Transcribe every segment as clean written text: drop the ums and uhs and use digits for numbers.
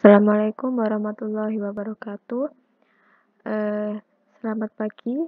Assalamualaikum warahmatullahi wabarakatuh. Selamat pagi,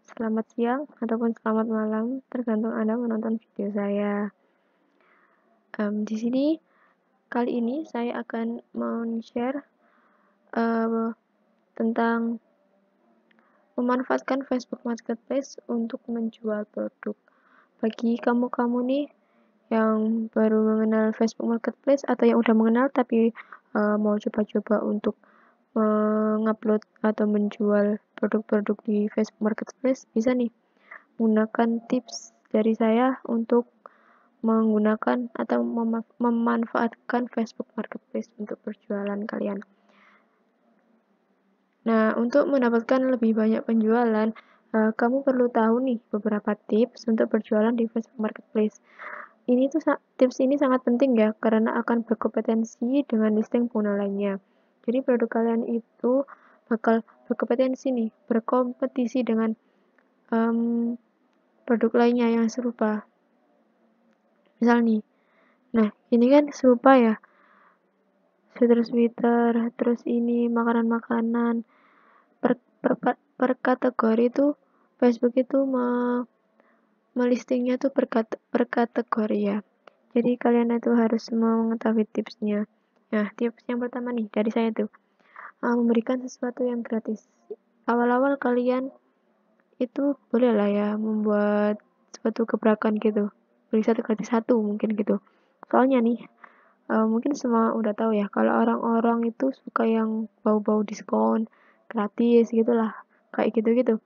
selamat siang, ataupun selamat malam, tergantung Anda menonton video saya. Di sini kali ini saya akan share tentang memanfaatkan Facebook Marketplace untuk menjual produk. Bagi kamu-kamu nih yang baru mengenal Facebook Marketplace atau yang udah mengenal tapi mau coba-coba untuk mengupload atau menjual produk-produk di Facebook Marketplace, bisa nih menggunakan tips dari saya untuk menggunakan atau memanfaatkan Facebook Marketplace untuk berjualan kalian. Nah, untuk mendapatkan lebih banyak penjualan, kamu perlu tahu nih beberapa tips untuk berjualan di Facebook Marketplace. Tips ini sangat penting ya, karena akan berkompetensi dengan listing pengguna lainnya. Jadi produk kalian itu bakal berkompetensi nih, berkompetisi dengan produk lainnya yang serupa. Misal nih, nah ini kan serupa ya, sweater, terus ini makanan-makanan, per kategori itu Facebook itu melistingnya tuh per kategori ya. Jadi kalian itu harus mengetahui tipsnya. Nah, tips yang pertama nih dari saya tuh memberikan sesuatu yang gratis. Awal-awal kalian itu boleh lah ya membuat suatu gebrakan gitu. Beli satu gratis satu mungkin gitu. Soalnya nih mungkin semua udah tahu ya kalau orang-orang itu suka yang bau-bau diskon, gratis gitulah. Kayak gitu-gitu.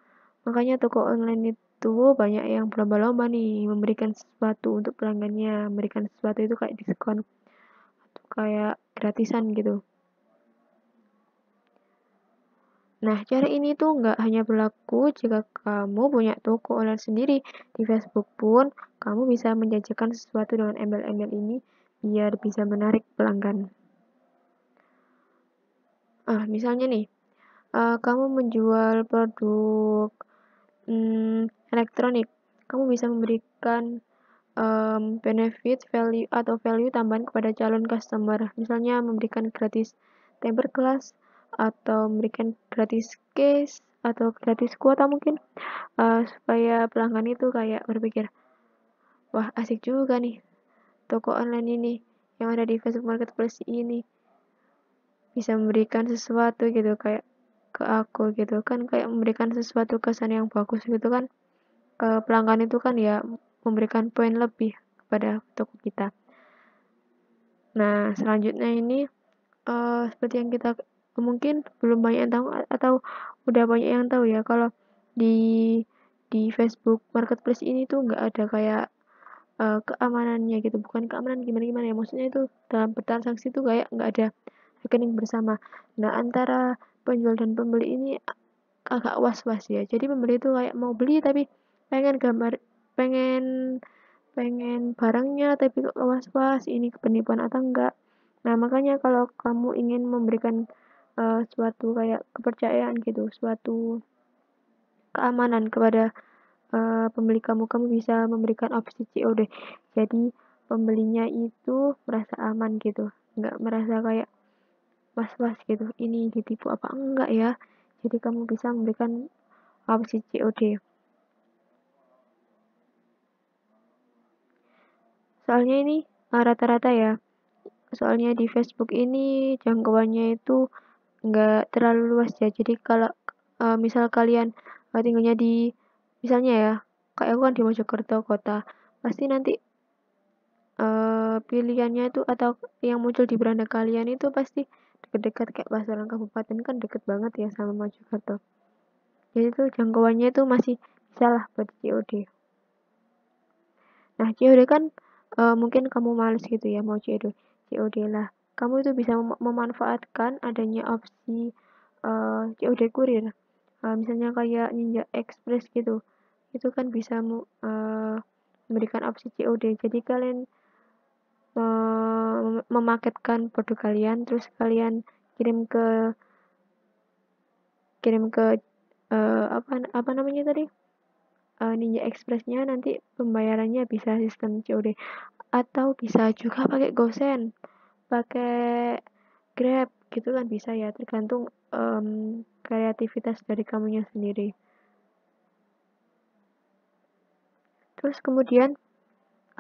Makanya toko online itu banyak yang berlomba-lomba nih memberikan sesuatu untuk pelanggannya, memberikan sesuatu itu kayak diskon atau kayak gratisan gitu. Nah, cara ini tuh nggak hanya berlaku jika kamu punya toko online sendiri. Di Facebook pun, kamu bisa menjajakan sesuatu dengan embel-embel ini biar bisa menarik pelanggan. Misalnya nih, kamu menjual produk elektronik, kamu bisa memberikan benefit, value, atau value tambahan kepada calon customer. Misalnya memberikan gratis temper glass, atau memberikan gratis case, atau gratis kuota mungkin, supaya pelanggan itu kayak berpikir, wah asik juga nih toko online ini yang ada di Facebook Marketplace ini bisa memberikan sesuatu gitu kayak ke aku gitu kan, kayak memberikan sesuatu kesan yang bagus gitu kan, pelanggan itu kan ya memberikan poin lebih kepada toko kita. Nah, selanjutnya ini seperti yang kita mungkin belum banyak yang tahu atau udah banyak yang tahu ya kalau di Facebook Marketplace ini tuh nggak ada kayak keamanannya gitu, bukan keamanan gimana-gimana ya, maksudnya itu dalam bertransaksi tuh kayak nggak ada rekening bersama. Nah, antara penjual dan pembeli ini agak was-was ya. Jadi pembeli itu kayak mau beli tapi pengen gambar, pengen pengen barangnya tapi kok was-was ini penipuan atau enggak. Nah, makanya kalau kamu ingin memberikan suatu kayak kepercayaan gitu, suatu keamanan kepada pembeli kamu, kamu bisa memberikan opsi COD. Jadi pembelinya itu merasa aman gitu, nggak merasa kayak was-was gitu, ini ditipu apa enggak ya. Jadi kamu bisa memberikan opsi COD. Soalnya ini rata-rata ya, soalnya di Facebook ini jangkauannya itu nggak terlalu luas ya. Jadi kalau misal kalian tinggalnya di, misalnya ya, kayak aku kan di Mojokerto kota, pasti nanti pilihannya itu atau yang muncul di beranda kalian itu pasti deket-deket kayak Pasuruan Kabupaten kan deket banget ya sama Mojokerto. Jadi tuh jangkauannya itu masih bisa lah buat COD. Nah, COD kan mungkin kamu males gitu ya mau COD lah. Kamu itu bisa memanfaatkan adanya opsi COD kurir. Misalnya kayak Ninja Express gitu. Itu kan bisa memberikan opsi COD. Jadi kalian memaketkan produk kalian terus kalian kirim ke apa namanya tadi? Ninja Express-nya, nanti pembayarannya bisa sistem COD atau bisa juga pakai GoSend, pakai Grab gitu kan bisa ya, tergantung kreativitas dari kamunya sendiri. Terus kemudian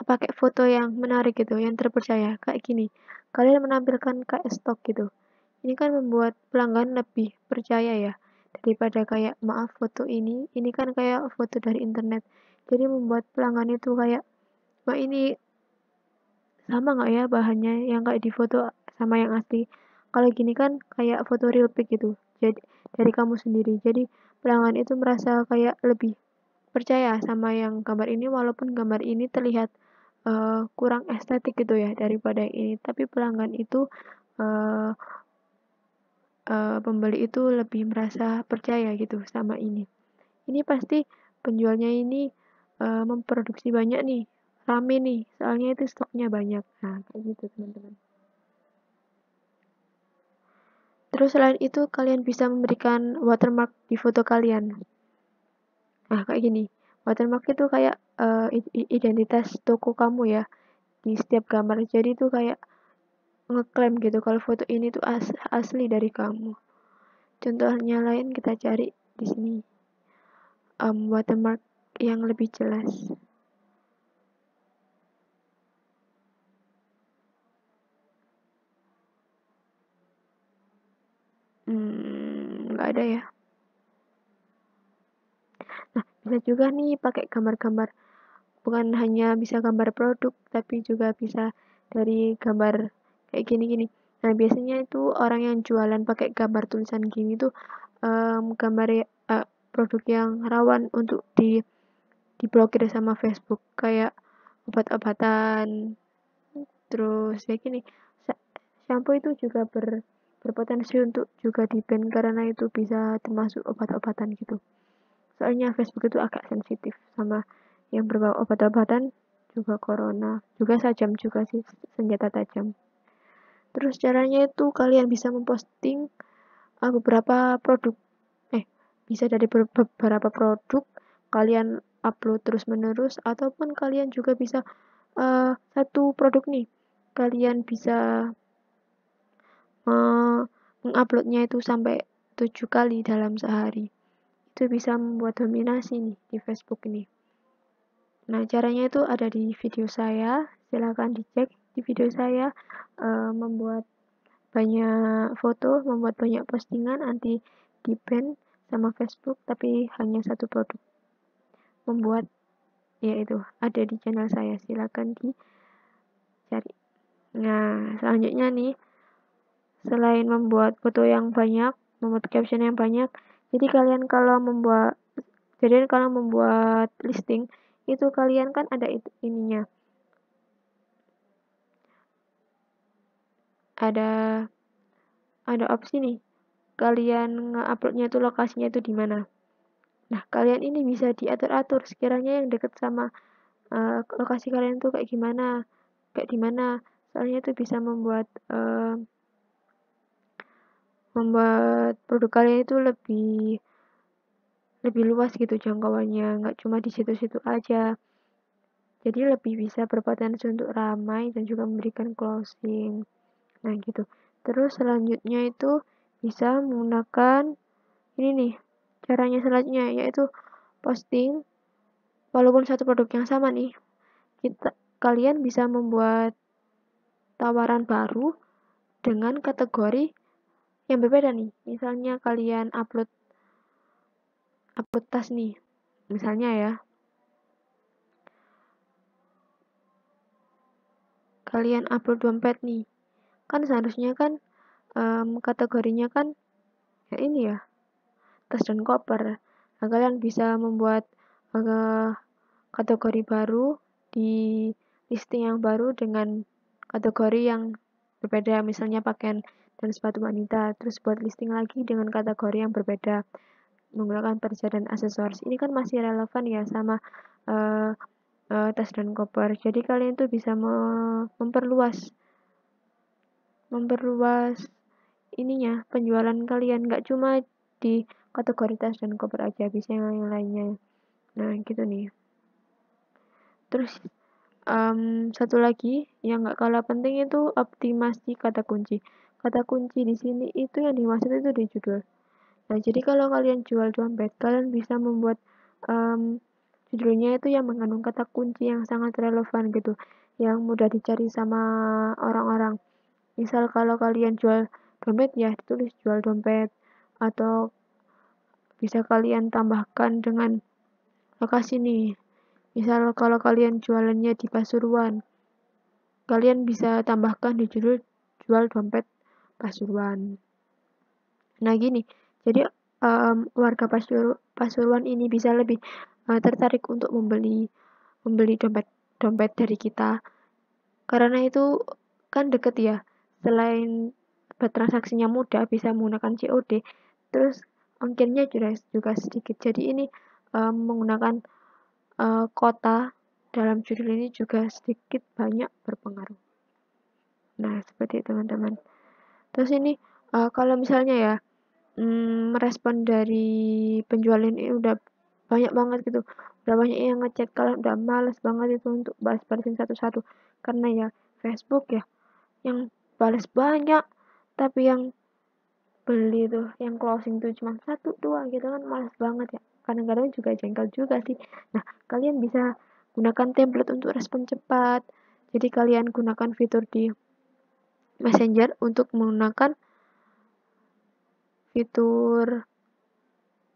pakai foto yang menarik gitu, yang terpercaya kayak gini. Kalian menampilkan kayak stok gitu. Ini kan membuat pelanggan lebih percaya ya daripada kayak maaf foto ini kan kayak foto dari internet. Jadi membuat pelanggan itu kayak, "Wah, ini sama nggak ya bahannya yang kayak di foto sama yang asli?" Kalau gini kan kayak foto real pic gitu. Jadi dari kamu sendiri. Jadi pelanggan itu merasa kayak lebih percaya sama yang gambar ini walaupun gambar ini terlihat kurang estetik gitu ya daripada yang ini. Tapi pelanggan itu eee pembeli itu lebih merasa percaya gitu sama ini. Ini pasti penjualnya ini memproduksi banyak nih, rame nih, soalnya itu stoknya banyak. Nah, kayak gitu teman-teman. Terus selain itu kalian bisa memberikan watermark di foto kalian. Nah, kayak gini. Watermark itu kayak identitas toko kamu ya di setiap gambar. Jadi itu kayak ngeklaim gitu kalau foto ini tuh asli dari kamu. Contohnya lain kita cari di sini. Watermark yang lebih jelas. Nggak ada ya. Nah, bisa juga nih pakai gambar-gambar, bukan hanya bisa gambar produk, tapi juga bisa dari gambar kayak gini-gini. Nah, biasanya itu orang yang jualan pakai gambar tulisan gini tuh gambar produk yang rawan untuk diblokir sama Facebook, kayak obat-obatan, terus kayak gini. Shampoo itu juga berpotensi untuk juga di-ban karena itu bisa termasuk obat-obatan gitu. Soalnya Facebook itu agak sensitif sama yang berbau obat-obatan, juga corona, juga sajam juga sih, senjata tajam. Terus caranya itu kalian bisa memposting beberapa produk, eh bisa dari beberapa produk kalian upload terus menerus ataupun kalian juga bisa satu produk nih kalian bisa menguploadnya itu sampai 7 kali dalam sehari. Itu bisa membuat dominasi nih di Facebook ini. Nah, caranya itu ada di video saya. Silahkan dicek di video saya. Membuat banyak foto, membuat banyak postingan anti di-ban sama Facebook, tapi hanya satu produk. Membuat yaitu ada di channel saya. Silahkan dicari. Nah, selanjutnya nih, selain membuat foto yang banyak, membuat caption yang banyak, jadi kalian kalau membuat listing itu kalian kan ada ininya, ada opsi nih kalian nge-uploadnya itu lokasinya itu di mana. Nah, kalian ini bisa diatur-atur sekiranya yang deket sama lokasi kalian tuh kayak di mana. Soalnya itu bisa membuat produk kalian itu lebih luas gitu jangkauannya, nggak cuma di situ-situ aja. Jadi lebih bisa berpotensi untuk ramai dan juga memberikan closing. Nah, gitu. Terus selanjutnya itu bisa menggunakan ini nih, caranya selanjutnya yaitu posting walaupun satu produk yang sama nih, kalian bisa membuat tawaran baru dengan kategori yang berbeda nih. Misalnya kalian upload upload tas nih. Misalnya ya, kalian upload dompet nih. Kan seharusnya kan kategorinya kan ya ini ya, tas dan koper. Nah, kalian bisa membuat kategori baru di listing yang baru dengan kategori yang berbeda, misalnya pakaian dan sepatu wanita. Terus buat listing lagi dengan kategori yang berbeda menggunakan perca dan aksesoris. Ini kan masih relevan ya sama uh, tas dan koper. Jadi kalian tuh bisa memperluas memperluas ininya penjualan kalian, nggak cuma di kategori tas dan koper aja, bisa yang lainnya. Nah, gitu nih. Terus satu lagi yang nggak kalah penting itu optimasi kata kunci. kata kunci di sini itu yang dimaksud itu di judul. Nah, jadi kalau kalian jual dompet, kalian bisa membuat judulnya itu yang mengandung kata kunci yang sangat relevan gitu, yang mudah dicari sama orang-orang. Misal kalau kalian jual dompet ya ditulis jual dompet, atau bisa kalian tambahkan dengan lokasi nih. Misal kalau kalian jualannya di Pasuruan, kalian bisa tambahkan di judul jual dompet Pasuruan. Nah gini, jadi warga Pasuruan ini bisa lebih tertarik untuk membeli dompet dari kita, karena itu kan deket ya. Selain bertransaksinya mudah, bisa menggunakan COD, terus ongkirnya juga sedikit. Jadi ini menggunakan kota dalam judul ini juga sedikit banyak berpengaruh. Nah seperti itu teman-teman. Terus ini kalau misalnya ya merespon dari penjual ini udah banyak banget gitu, udah banyak yang ngechat, kalau udah males banget itu untuk balas-balasin satu-satu, karena ya Facebook ya yang balas banyak, tapi yang beli tuh, yang closing tuh cuma 1, 2 gitu kan, males banget ya, kadang-kadang juga jengkel juga sih. Nah kalian bisa gunakan template untuk respon cepat, jadi kalian gunakan fitur di Messenger untuk menggunakan fitur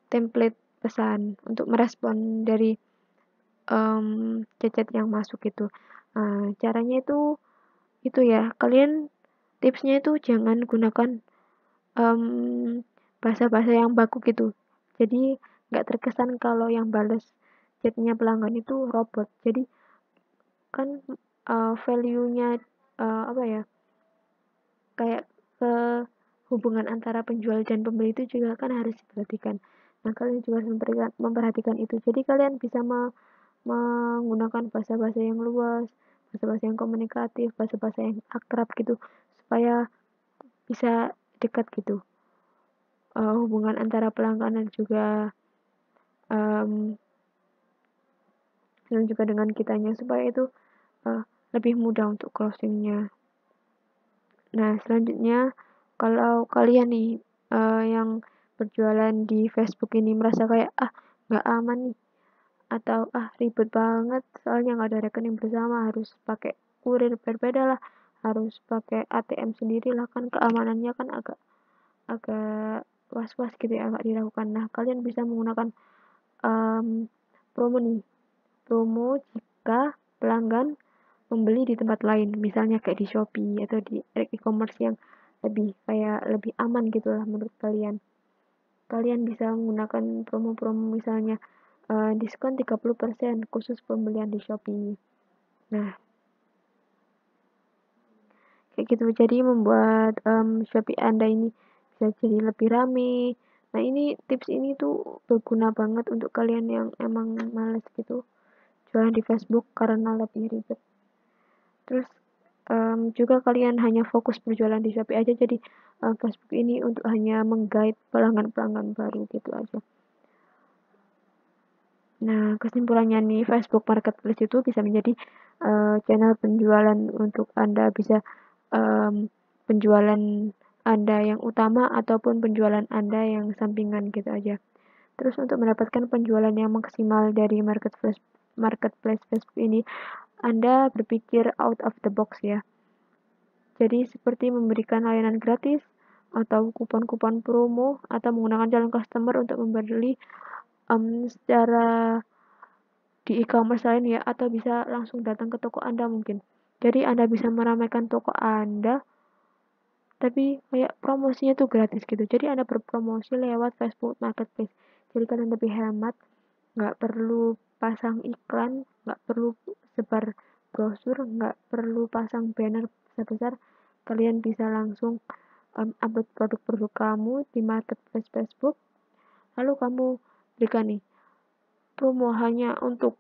template pesan untuk merespon dari chat yang masuk itu. Caranya itu ya, kalian tipsnya itu jangan gunakan bahasa-bahasa yang baku gitu. Jadi nggak terkesan kalau yang bales chatnya pelanggan itu robot. Jadi kan value-nya apa ya, kayak ke hubungan antara penjual dan pembeli itu juga kan harus diperhatikan. Nah kalian juga harus memperhatikan itu. Jadi kalian bisa menggunakan bahasa-bahasa yang luas, bahasa-bahasa yang komunikatif, bahasa-bahasa yang akrab gitu, supaya bisa dekat gitu. Hubungan antara pelanggan um, dan juga dengan kitanya, supaya itu lebih mudah untuk closingnya. Nah selanjutnya, kalau kalian nih yang berjualan di Facebook ini merasa kayak nggak aman nih, atau ribet banget soalnya nggak ada rekening bersama, harus pakai kurir berbeda lah, harus pakai ATM sendiri lah, kan keamanannya kan agak agak was-was gitu ya, agak diragukan. Nah kalian bisa menggunakan promo nih, promo jika pelanggan membeli di tempat lain, misalnya kayak di Shopee atau di e-commerce yang lebih aman gitu lah menurut kalian. Kalian bisa menggunakan promo-promo, misalnya diskon 30% khusus pembelian di Shopee. Nah kayak gitu, jadi membuat Shopee Anda ini bisa jadi lebih rame. Nah ini tips ini tuh berguna banget untuk kalian yang emang males gitu jualan di Facebook karena lebih ribet. Terus juga kalian hanya fokus berjualan di Shopee aja, jadi Facebook ini untuk hanya menggait pelanggan-pelanggan baru gitu aja. Nah kesimpulannya nih, Facebook Marketplace itu bisa menjadi channel penjualan untuk Anda, bisa penjualan Anda yang utama ataupun penjualan Anda yang sampingan gitu aja. Terus untuk mendapatkan penjualan yang maksimal dari marketplace Facebook ini, Anda berpikir out of the box ya. Jadi seperti memberikan layanan gratis, atau kupon-kupon promo, atau menggunakan calon customer untuk membeli secara di e-commerce lain ya, atau bisa langsung datang ke toko Anda mungkin. Jadi Anda bisa meramaikan toko Anda, tapi kayak promosinya tuh gratis gitu. Jadi Anda berpromosi lewat Facebook Marketplace. Jadi kalian lebih hemat, nggak perlu pasang iklan, nggak perlu sebar brosur, nggak perlu pasang banner besar-besar. Kalian bisa langsung upload produk-produk kamu di Marketplace Facebook. Lalu kamu berikan nih promo hanya untuk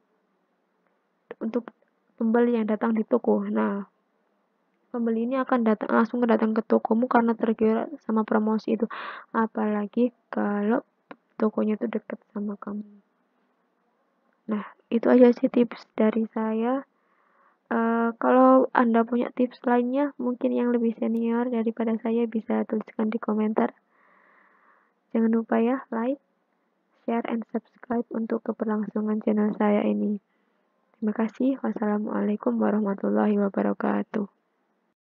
pembeli yang datang di toko. Nah, pembeli ini akan langsung datang ke tokomu karena tergiur sama promosi itu. Apalagi kalau tokonya itu dekat sama kamu. Nah, itu aja sih tips dari saya. Kalau Anda punya tips lainnya, mungkin yang lebih senior daripada saya bisa tuliskan di komentar. Jangan lupa ya, like, share, and subscribe untuk keberlangsungan channel saya ini. Terima kasih. Wassalamualaikum warahmatullahi wabarakatuh.